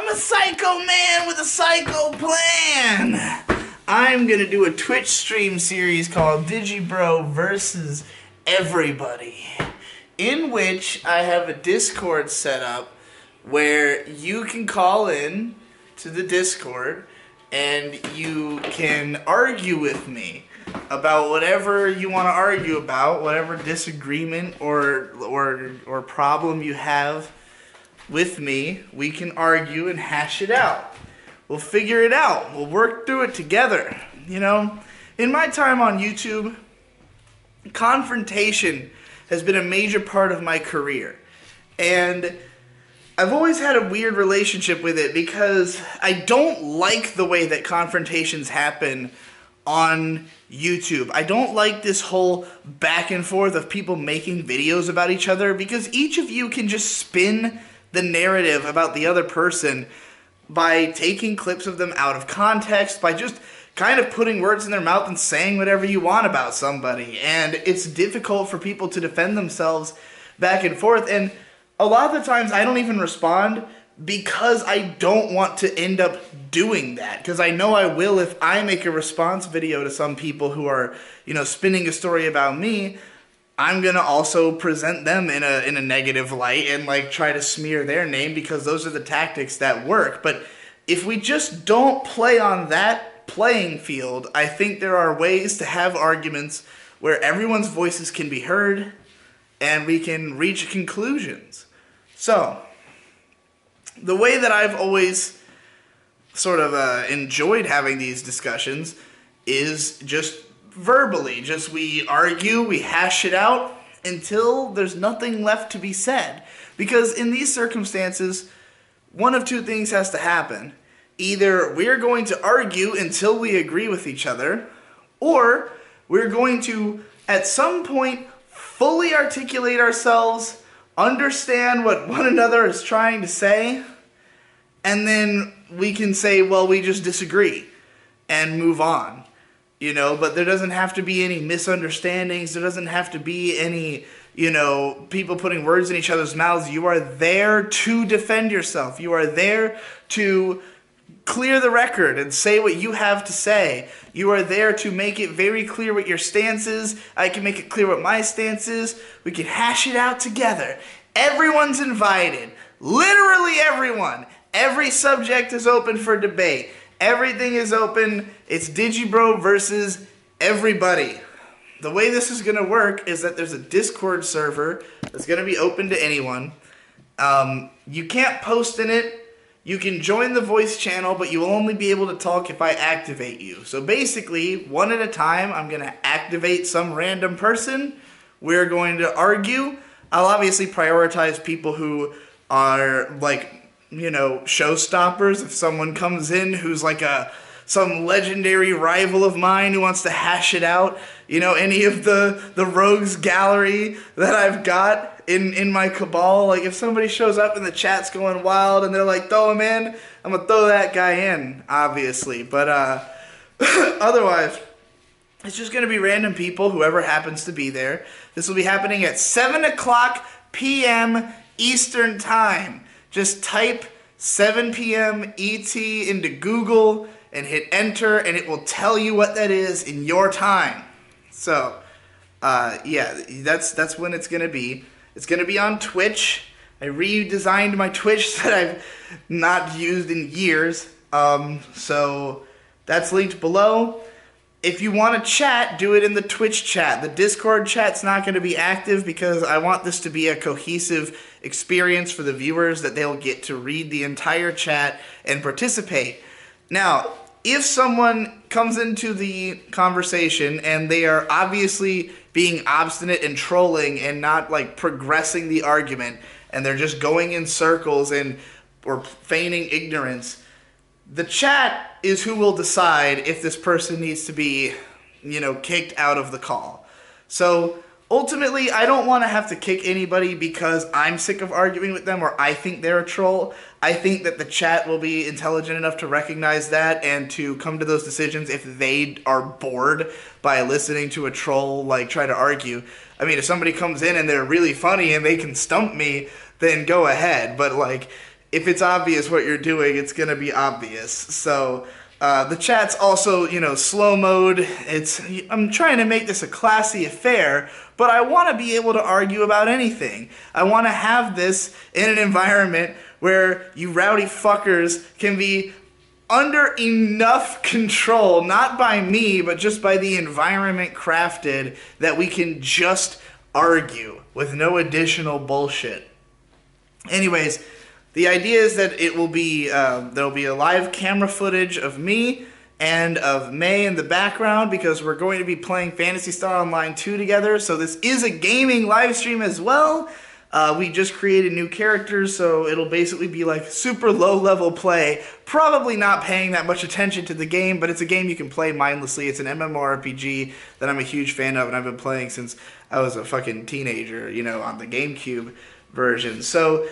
I'm a psycho man with a psycho plan. I'm gonna do a Twitch stream series called Digibro versus everybody, in which I have a Discord set up where you can call in to the Discord and you can argue with me about whatever you want to argue about, whatever disagreement or problem you have with me. We can argue and hash it out. We'll figure it out. We'll work through it together. You know, in my time on YouTube, confrontation has been a major part of my career. And I've always had a weird relationship with it because I don't like the way that confrontations happen on YouTube. I don't like this whole back and forth of people making videos about each other, because each of you can just spin the narrative about the other person by taking clips of them out of context, by just kind of putting words in their mouth and saying whatever you want about somebody. And it's difficult for people to defend themselves back and forth. And a lot of the times I don't even respond because I don't want to end up doing that. Because I know I will if I make a response video to some people who are, you know, spinning a story about me. I'm gonna also present them in a negative light and like try to smear their name, because those are the tactics that work. But if we just don't play on that playing field, I think there are ways to have arguments where everyone's voices can be heard and we can reach conclusions. So, the way that I've always sort of enjoyed having these discussions is just verbally. Just we argue, we hash it out until there's nothing left to be said. Because in these circumstances, one of two things has to happen. Either we're going to argue until we agree with each other, or we're going to, at some point, fully articulate ourselves, understand what one another is trying to say, and then we can say, well, we just disagree, and move on. You know, but there doesn't have to be any misunderstandings. There doesn't have to be any, you know, people putting words in each other's mouths. You are there to defend yourself. You are there to clear the record and say what you have to say. You are there to make it very clear what your stance is. I can make it clear what my stance is. We can hash it out together. Everyone's invited. Literally everyone. Every subject is open for debate. Everything is open. It's Digibro versus everybody. The way this is going to work is that there's a Discord server that's going to be open to anyone. You can't post in it. You can join the voice channel, but you will only be able to talk if I activate you. So basically, one at a time, I'm going to activate some random person. We're going to argue. I'll obviously prioritize people who are, like, you know, showstoppers. If someone comes in who's like some legendary rival of mine who wants to hash it out, you know, any of the rogues gallery that I've got in my cabal, like if somebody shows up and the chat's going wild and they're like, throw him in, I'm gonna throw that guy in, obviously. But otherwise, it's just gonna be random people, whoever happens to be there. This will be happening at 7 o'clock p.m. Eastern Time. Just type 7 p.m. ET into Google and hit enter, and it will tell you what that is in your time. So, yeah, that's when it's going to be. It's going to be on Twitch. I redesigned my Twitch that I've not used in years. So that's linked below. If you want to chat, do it in the Twitch chat. The Discord chat's not going to be active because I want this to be a cohesive experience for the viewers, that they'll get to read the entire chat and participate. Now, if someone comes into the conversation and they are obviously being obstinate and trolling and not like progressing the argument, and they're just going in circles and or feigning ignorance, the chat is who will decide if this person needs to be, you know, kicked out of the call. So ultimately, I don't want to have to kick anybody because I'm sick of arguing with them or I think they're a troll. I think that the chat will be intelligent enough to recognize that and to come to those decisions if they are bored by listening to a troll like try to argue. I mean, if somebody comes in and they're really funny and they can stump me, then go ahead. But like, if it's obvious what you're doing, it's going to be obvious. So the chat's also, slow mode. I'm trying to make this a classy affair, but I want to be able to argue about anything. I want to have this in an environment where you rowdy fuckers can be under enough control, not by me, but just by the environment crafted, that we can just argue with no additional bullshit. Anyways, the idea is that it will be, there'll be a live camera footage of me and of May in the background, because we're going to be playing Phantasy Star Online 2 together, so this is a gaming live stream as well. We just created new characters, so it'll basically be like super low-level play, probably not paying that much attention to the game, but it's a game you can play mindlessly. It's an MMORPG that I'm a huge fan of, and I've been playing since I was a fucking teenager, on the GameCube version. So,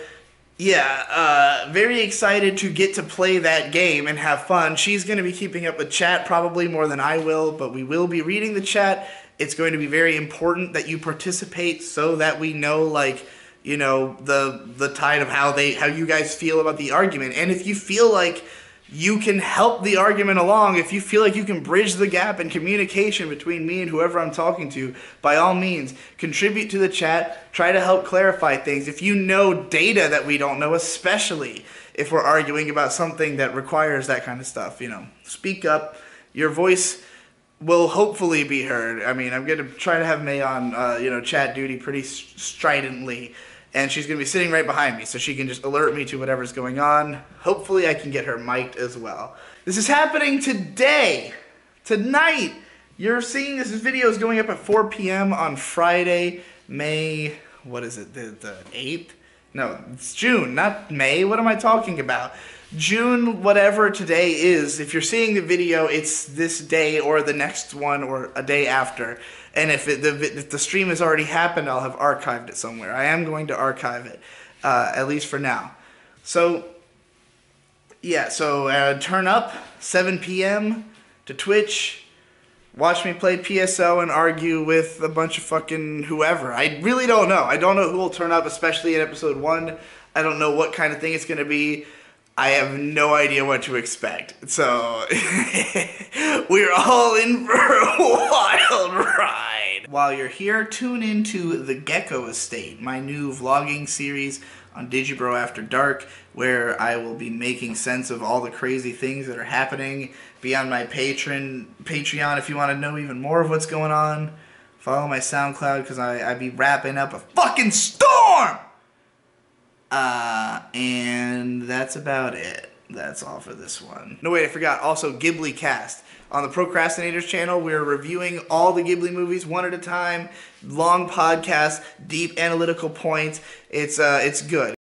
yeah, very excited to get to play that game and have fun. She's going to be keeping up with chat probably more than I will, but we will be reading the chat. It's going to be very important that you participate so that we know, the tide of how you guys feel about the argument. And if you feel like you can help the argument along, if you feel like you can bridge the gap in communication between me and whoever I'm talking to, by all means, contribute to the chat, try to help clarify things. If you know data that we don't know, especially if we're arguing about something that requires that kind of stuff, speak up. Your voice will hopefully be heard. I mean, I'm going to try to have May on, chat duty pretty stridently. And she's going to be sitting right behind me, so she can just alert me to whatever's going on. Hopefully I can get her mic'd as well. This is happening today. Tonight. You're seeing this video is going up at 4 p.m. on Friday, May, what is it, the 8th? No, it's June, not May. What am I talking about? June, whatever today is. If you're seeing the video, it's this day or the next one or a day after. And if the stream has already happened, I'll have archived it somewhere. I am going to archive it, at least for now. So, yeah, turn up, 7 p.m. to Twitch. Watch me play PSO and argue with a bunch of fucking whoever. I really don't know. I don't know who will turn up, especially in episode 1. I don't know what kind of thing it's going to be. I have no idea what to expect. So, we're all in for a wild ride. While you're here, tune into The Gecko Estate, my new vlogging series on Digibro After Dark, where I will be making sense of all the crazy things that are happening. Be on my Patreon if you want to know even more of what's going on. Follow my SoundCloud, because I be wrapping up a fucking storm! And that's about it. That's all for this one. No, wait, I forgot. Also, Ghibli Cast. On the Procrastinators channel, we're reviewing all the Ghibli movies one at a time. Long podcasts, deep analytical points. It's good.